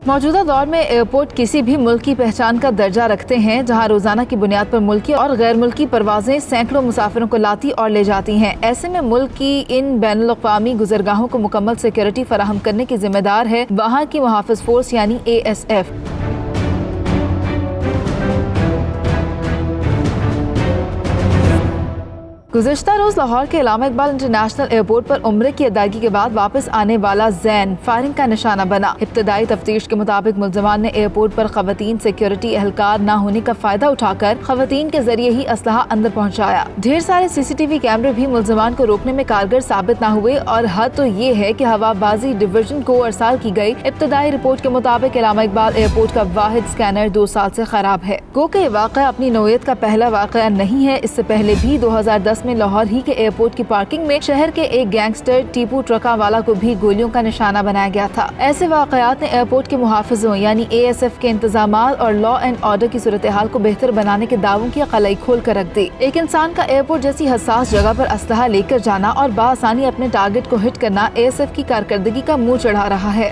موجودہ دور میں ایئرپورٹ کسی بھی ملک کی پہچان کا درجہ رکھتے ہیں، جہاں روزانہ کی بنیاد پر ملکی اور غیر ملکی پروازیں سینکڑوں مسافروں کو لاتی اور لے جاتی ہیں۔ ایسے میں ملک کی ان بین الاقوامی گزرگاہوں کو مکمل سیکیورٹی فراہم کرنے کی ذمہ دار ہے وہاں کی محافظ فورس یعنی ASF۔ گزشتہ روز لاہور کے علامہ اقبال انٹرنیشنل ایئرپورٹ پر عمرے کی ادائیگی کے بعد واپس آنے والا زین فائرنگ کا نشانہ بنا۔ ابتدائی تفتیش کے مطابق ملزمان نے ایئرپورٹ پر خواتین سیکیورٹی اہلکار نہ ہونے کا فائدہ اٹھا کر خواتین کے ذریعے ہی اسلحہ اندر پہنچایا۔ ڈھیر سارے CCTV کیمرے بھی ملزمان کو روکنے میں کارگر ثابت نہ ہوئے، اور حد تو یہ ہے کہ ہوا بازی ڈویژن کو ارسال کی گئی ابتدائی رپورٹ کے مطابق علامہ اقبال ایئرپورٹ کا واحد اسکینر 2 سال سے خراب ہے۔ گو کہ یہ واقعہ اپنی نوعیت کا پہلا واقعہ نہیں ہے، اس سے پہلے بھی 2010 میں لاہور ہی کے ایئرپورٹ کی پارکنگ میں شہر کے ایک گینگسٹر ٹیپو ٹرکا والا کو بھی گولیوں کا نشانہ بنایا گیا تھا۔ ایسے واقعات نے ایئرپورٹ کے محافظوں یعنی ASF کے انتظامات اور لا اینڈ آرڈر کی صورتحال کو بہتر بنانے کے دعووں کی قلعی کھول کر رکھ دی۔ ایک انسان کا ایئرپورٹ جیسی حساس جگہ پر اسلحہ لے کر جانا اور بآسانی اپنے ٹارگٹ کو ہٹ کرنا ASF کی کارکردگی کا منہ چڑھا رہا ہے۔